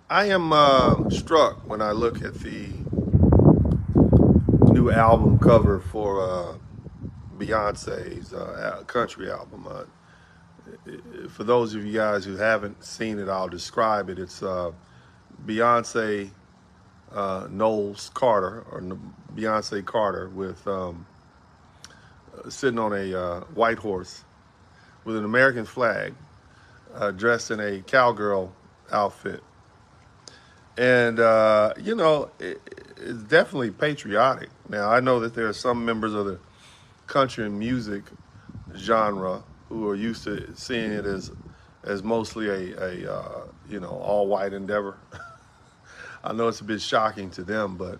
I am struck when I look at the new album cover for Beyonce's country album. For those of you guys who haven't seen it, I'll describe it. It's Beyonce Knowles Carter, or Beyonce Carter, with sitting on a white horse with an American flag, dressed in a cowgirl outfit. And, it's definitely patriotic. Now, I know that there are some members of the country and music genre who are used to seeing it as mostly a all white endeavor. I know it's a bit shocking to them, but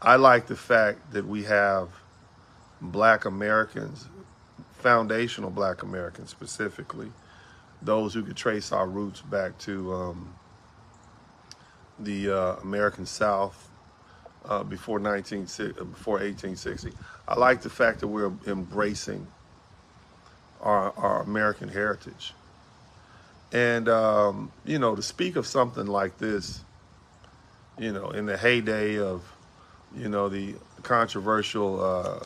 I like the fact that we have black Americans, foundational black Americans specifically, those who could trace our roots back to the American South before 1860. I like the fact that we're embracing our American heritage. And, to speak of something like this, in the heyday of, the controversial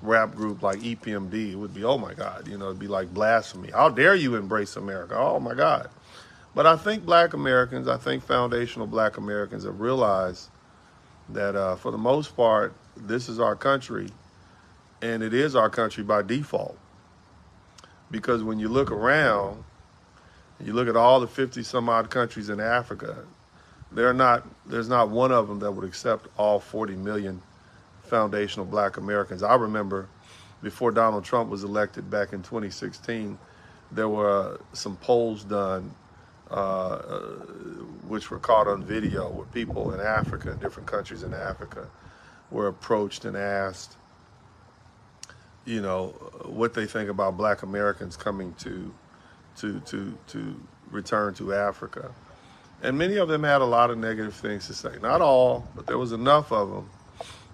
rap group like EPMD, it would be, oh my God, it'd be like blasphemy. How dare you embrace America? Oh my God. But I think black Americans, I think foundational black Americans have realized that for the most part, this is our country, and it is our country by default. Because when you look around, you look at all the 50 some odd countries in Africa, there's not one of them that would accept all 40 million foundational black Americans. I remember before Donald Trump was elected back in 2016, there were some polls done which were caught on video, where people in Africa, different countries in Africa, were approached and asked, what they think about black Americans coming to return to Africa. And many of them had a lot of negative things to say. Not all, but there was enough of them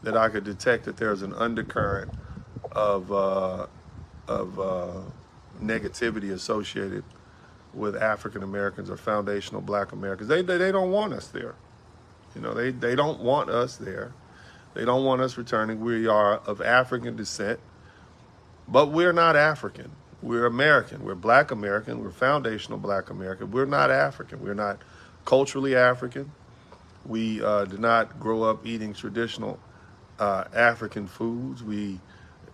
that I could detect that there's an undercurrent of negativity associated with African Americans or foundational black Americans. They don't want us there. They don't want us there. They don't want us returning. We are of African descent, but we're not African. We're American. We're black American. We're foundational black American. We're not African. We're not culturally African. We did not grow up eating traditional African foods. We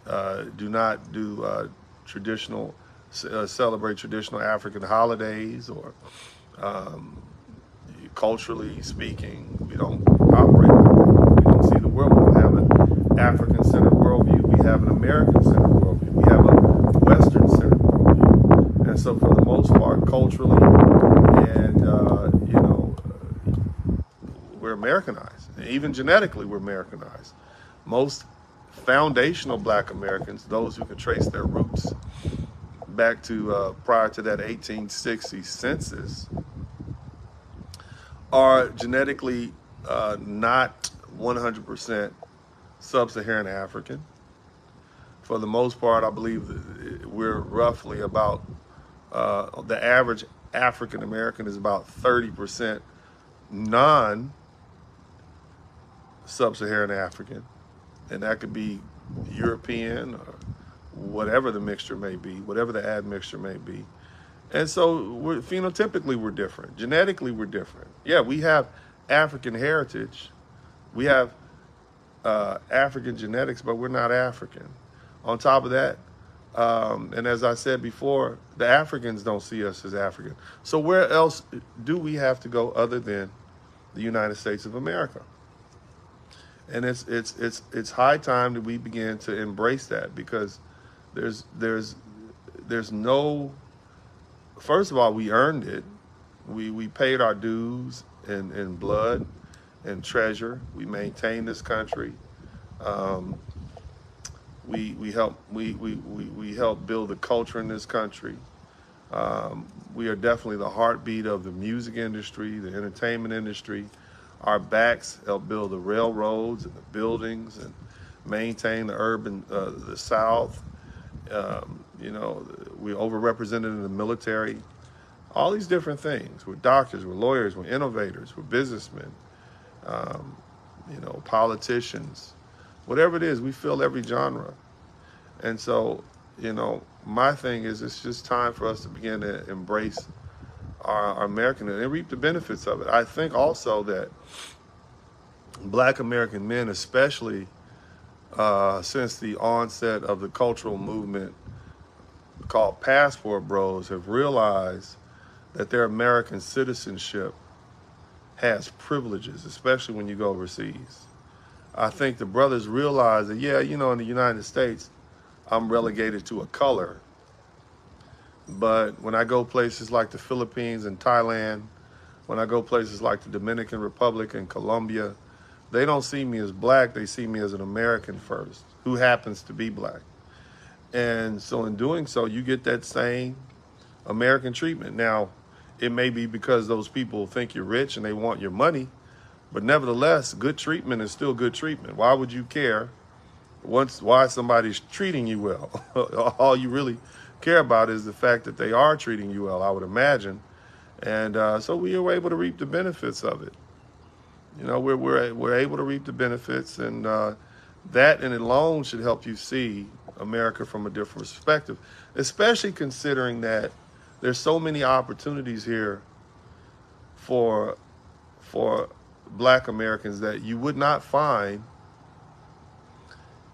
do not do traditional celebrate traditional African holidays, or culturally speaking, we don't operate like that. We don't see the world. We don't have an African-centered worldview. We have an American-centered worldview. We have a Western-centered worldview. And so, for the most part, culturally, and we're Americanized. Even genetically, we're Americanized. Most foundational black Americans, those who can trace their roots back to prior to that 1860 census, are genetically not 100% sub-Saharan African. For the most part, I believe that we're roughly about, the average African American is about 30% non-sub-Saharan African, and that could be European or whatever the mixture may be, whatever the admixture may be. And so phenotypically we're different. Genetically we're different. Yeah, we have African heritage. We have African genetics, but we're not African. On top of that, and as I said before, the Africans don't see us as African. So where else do we have to go other than the United States of America? And it's high time that we begin to embrace that, because there's no, first of all, we earned it. We paid our dues in blood and treasure. We maintained this country. We help build the culture in this country. We are definitely the heartbeat of the music industry, the entertainment industry. Our backs help build the railroads and the buildings and maintain the the South. We're overrepresented in the military. all these different things. We're doctors, we're lawyers, we're innovators, we're businessmen, um, politicians, whatever it is, we fill every genre. And so, my thing is it's just time for us to begin to embrace our American and reap the benefits of it. I think also that Black American men, especially since the onset of the cultural movement called Passport Bros, have realized that their American citizenship has privileges, especially when you go overseas. I think the brothers realize that, yeah, in the United States, I'm relegated to a color. But when I go places like the Philippines and Thailand, when I go places like the Dominican Republic and Colombia, they don't see me as black, they see me as an American first, who happens to be black. And so in doing so, you get that same American treatment. Now, it may be because those people think you're rich and they want your money, but nevertheless, good treatment is still good treatment. Why would you care why somebody's treating you well? All you really care about is the fact that they are treating you well, I would imagine. And so we are able to reap the benefits of it. We're able to reap the benefits, and that in alone should help you see America from a different perspective, especially considering that there's so many opportunities here for Black Americans that you would not find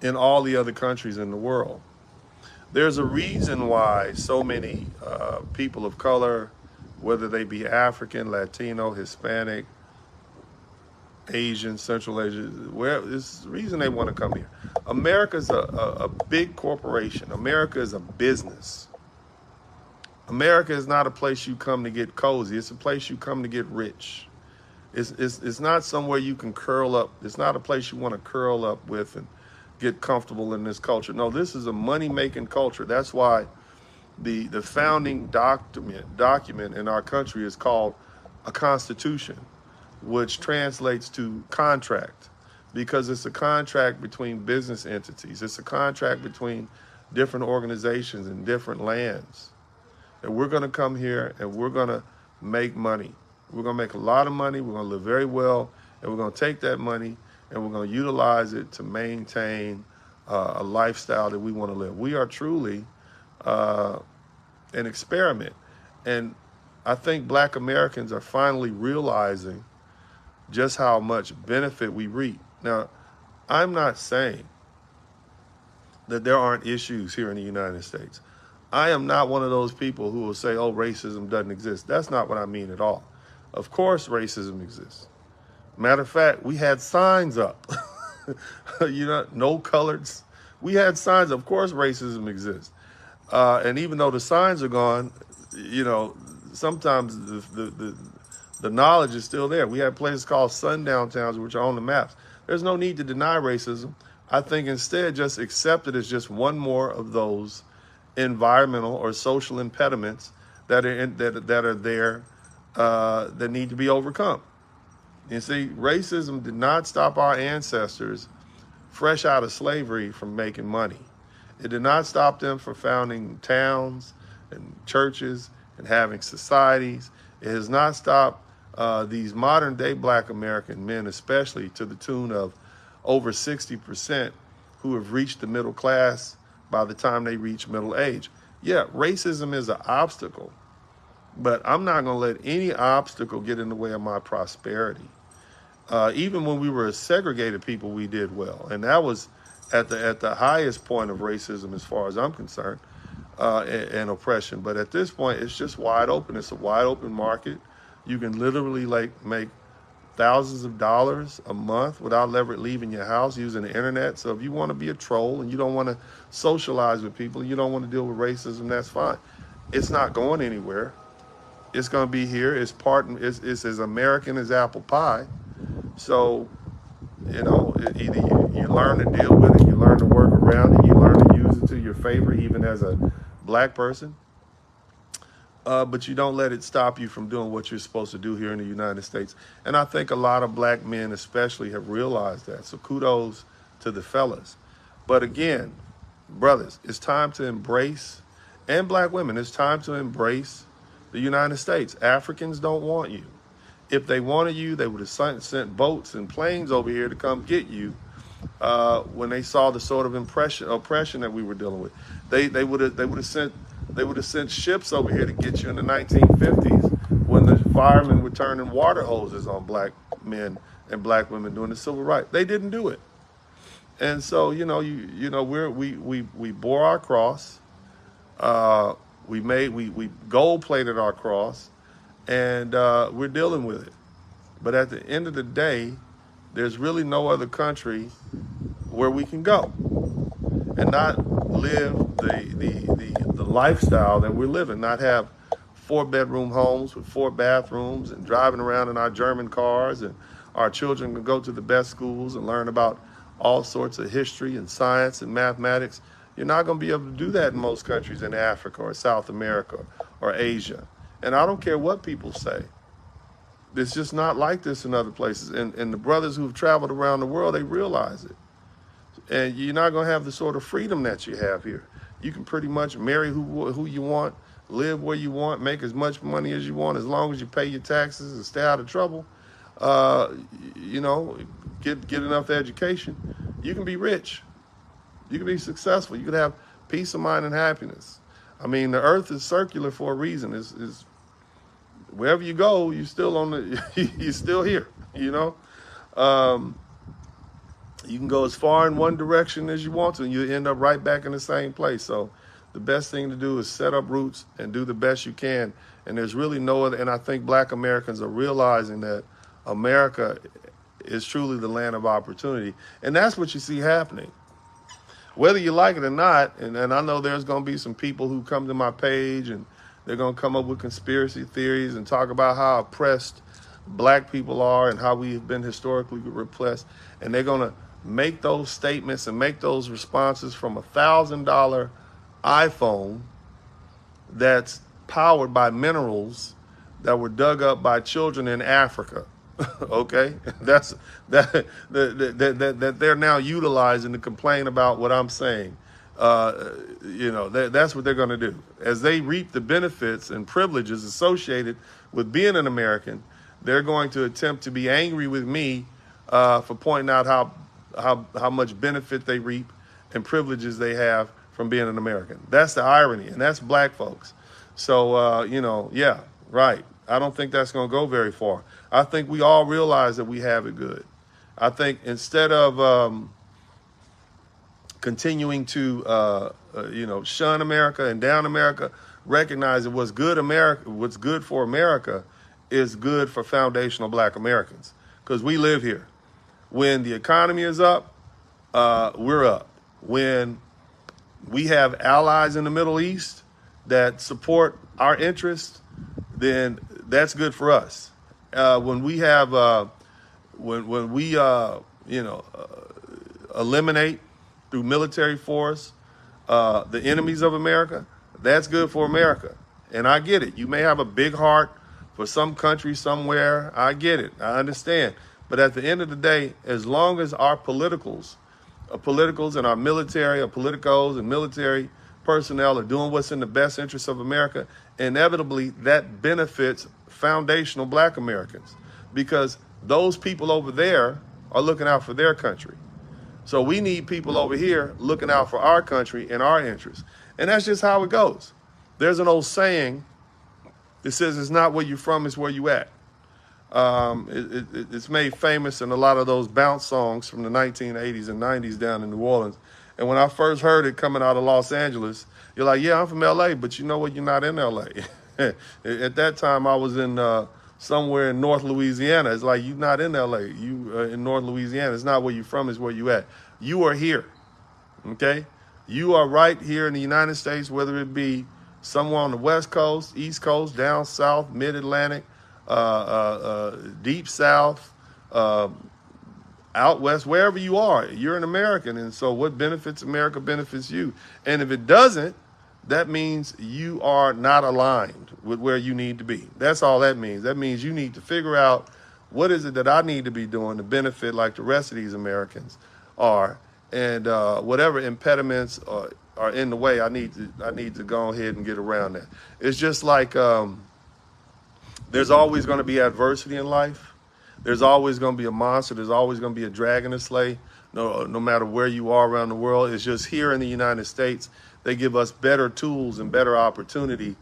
in all the other countries in the world. There's a reason why so many people of color, whether they be African, Latino, Hispanic, Asian, Central Asian, there's a reason they want to come here. America's a big corporation. America is a business. America is not a place you come to get cozy. It's a place you come to get rich. It's not somewhere you can curl up. It's not a place you want to curl up with and get comfortable in this culture. No, this is a money-making culture. That's why the founding document in our country is called a constitution, which translates to contract, because it's a contract between business entities. It's a contract between different organizations and different lands. And we're going to come here and we're going to make money. We're going to make a lot of money. We're going to live very well. And we're going to take that money and we're going to utilize it to maintain a lifestyle that we want to live. We are truly an experiment. And I think Black Americans are finally realizing just how much benefit we reap. Now, I'm not saying that there aren't issues here in the United States. I am not one of those people who will say, oh, racism doesn't exist. That's not what I mean at all. Of course, racism exists. Matter of fact, we had signs up. No coloreds. We had signs. Of course, racism exists. And even though the signs are gone, sometimes the knowledge is still there. We have places called sundown towns, which are on the maps. There's no need to deny racism. I think instead just accept it as just one more of those environmental or social impediments that are there that need to be overcome. You see, racism did not stop our ancestors fresh out of slavery from making money. It did not stop them from founding towns and churches and having societies. It has not stopped these modern day Black American men, especially to the tune of over 60% who have reached the middle class by the time they reach middle age. Yeah, racism is an obstacle, but I'm not going to let any obstacle get in the way of my prosperity. Even when we were a segregated people, we did well. And that was at the highest point of racism as far as I'm concerned, and oppression. But at this point, it's just wide open. It's a wide open market. You can literally make thousands of dollars a month without ever leaving your house using the internet. So if you want to be a troll and you don't want to socialize with people, you don't want to deal with racism, that's fine. It's not going anywhere. It's going to be here. It's as American as apple pie. So, either you learn to deal with it, you learn to work around it, you learn to use it to your favor, even as a Black person. But you don't let it stop you from doing what you're supposed to do here in the United States. And I think a lot of Black men especially have realized that. So kudos to the fellas. But again, brothers, it's time to embrace, and Black women, it's time to embrace the United States. Africans don't want you. If they wanted you, they would have sent boats and planes over here to come get you when they saw the sort of oppression that we were dealing with. They would have sent ships over here to get you in the 1950s when the firemen were turning water hoses on black men and black women during the civil rights. They didn't do it. And so, we bore our cross. We gold plated our cross, and we're dealing with it. But at the end of the day, there's really no other country where we can go and not live the lifestyle that we're living, not have 4-bedroom homes with 4 bathrooms and driving around in our German cars, and our children can go to the best schools and learn about all sorts of history and science and mathematics. You're not going to be able to do that in most countries in Africa or South America or Asia. And I don't care what people say. It's just not like this in other places. And the brothers who've traveled around the world, they realize it. And you're not going to have the sort of freedom that you have here. You can pretty much marry who you want, live where you want, make as much money as you want, as long as you pay your taxes and stay out of trouble. Get enough education. You can be rich. You can be successful. You can have peace of mind and happiness. I mean, the earth is circular for a reason. Is wherever you go, you're still you're still here, You can go as far in one direction as you want to, and you end up right back in the same place. So the best thing to do is set up roots and do the best you can. And there's really no other, and I think black Americans are realizing that America is truly the land of opportunity. And that's what you see happening. Whether you like it or not, and I know there's going to be some people who come to my page and they're going to come up with conspiracy theories and talk about how oppressed black people are and how we've been historically repressed. And they're going to make those statements and make those responses from a $1,000 iPhone that's powered by minerals that were dug up by children in Africa. Okay, that they're now utilizing to complain about what I'm saying. That's what they're going to do as they reap the benefits and privileges associated with being an American. They're going to attempt to be angry with me for pointing out how much benefit they reap and privileges they have from being an American. That's the irony, and that's black folks. So yeah, right. I don't think that's going to go very far. I think we all realize that we have it good. I think instead of continuing to shun America and down America, recognize that what's good for America is good for foundational black Americans, because we live here. When the economy is up, we're up. When we have allies in the Middle East that support our interests, then that's good for us. When we have, when we eliminate through military force the enemies of America, that's good for America. And I get it. You may have a big heart for some country somewhere. I get it. I understand. But at the end of the day, as long as our politicals and our military, our politicos and military personnel are doing what's in the best interest of America, inevitably that benefits foundational black Americans, because those people over there are looking out for their country. So we need people over here looking out for our country and our interests. And that's just how it goes. There's an old saying that says it's not where you're from, it's where you at. It's made famous in a lot of those bounce songs from the 1980s and 90s down in New Orleans. And when I first heard it coming out of Los Angeles, you're like, yeah, I'm from LA, but you know what? You're not in LA. At that time, I was in somewhere in North Louisiana. It's like, you're not in LA. You in North Louisiana. It's not where you're from, it's where you at. You are here, okay? You are right here in the United States, whether it be somewhere on the West Coast, East Coast, down South, Mid-Atlantic, Deep South, out West, wherever you are, you're an American. And so what benefits America benefits you. And if it doesn't, that means you are not aligned with where you need to be. That's all that means. That means you need to figure out, what is it that I need to be doing to benefit like the rest of these Americans are, and whatever impediments are in the way, I need to go ahead and get around that. It's just like There's always going to be adversity in life. There's always going to be a monster. There's always going to be a dragon to slay. No matter where you are around the world. It's just here in the United States, they give us better tools and better opportunity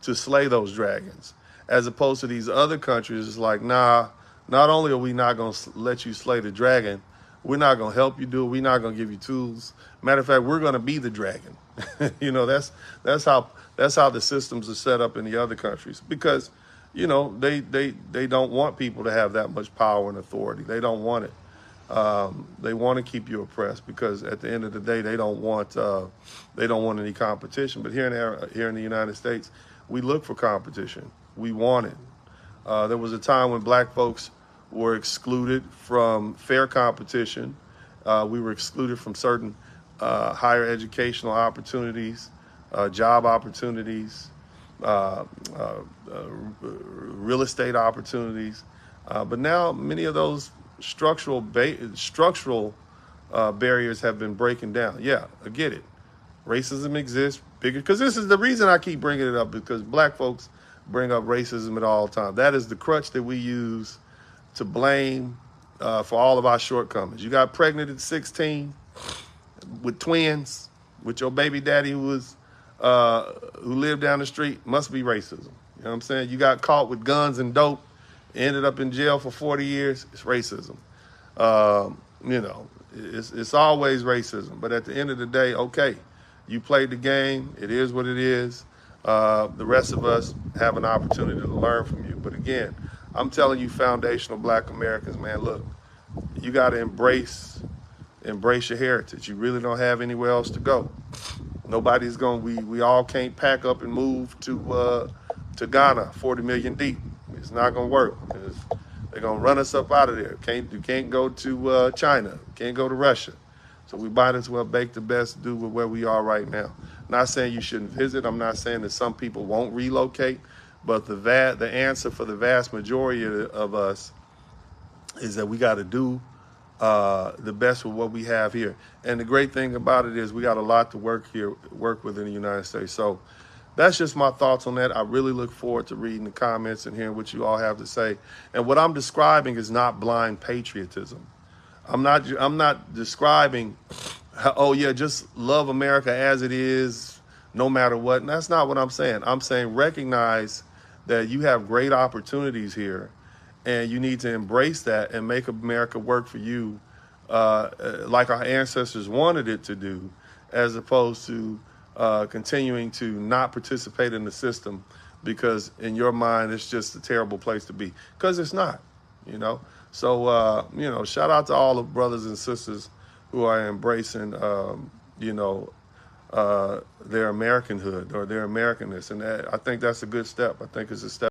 to slay those dragons. As opposed to these other countries, it's like, nah, not only are we not going to let you slay the dragon, we're not going to help you do it. We're not going to give you tools. Matter of fact, we're going to be the dragon. That's how the systems are set up in the other countries, because they don't want people to have that much power and authority. They don't want it. They want to keep you oppressed, because at the end of the day, they don't want any competition. But here in the United States, we look for competition. We want it. There was a time when black folks were excluded from fair competition. We were excluded from certain higher educational opportunities, job opportunities, real estate opportunities. But now many of those structural barriers have been breaking down. Yeah, I get it. Racism exists bigger, because this is the reason I keep bringing it up, because black folks bring up racism at all times. That is the crutch that we use to blame for all of our shortcomings. You got pregnant at 16 with twins with your baby daddy who lived down the street. Must be racism. You know what I'm saying? You got caught with guns and dope, ended up in jail for 40 years. It's racism. It's always racism. But at the end of the day, okay, you played the game. It is what it is. The rest of us have an opportunity to learn from you. But again, I'm telling you, foundational black Americans, man, look, you got to embrace your heritage. You really don't have anywhere else to go. Nobody's we all can't pack up and move to Ghana, 40 million deep. It's not going to work. They're going to run us up out of there. You can't go to China. Can't go to Russia. So we might as well make the best do with where we are right now. Not saying you shouldn't visit. I'm not saying that some people won't relocate. But the answer for the vast majority of us is that we got to do the best with what we have here. And the great thing about it is we got a lot to work with in the United States. So that's just my thoughts on that. I really look forward to reading the comments and hearing what you all have to say. And what I'm describing is not blind patriotism. I'm not describing, oh yeah, just love America as it is, no matter what. And that's not what I'm saying. I'm saying recognize that you have great opportunities here, and you need to embrace that and make America work for you like our ancestors wanted it to do, as opposed to continuing to not participate in the system because in your mind it's just a terrible place to be, because it's not, So, shout out to all the brothers and sisters who are embracing, their Americanhood or their Americanness. And I think that's a good step. I think it's a step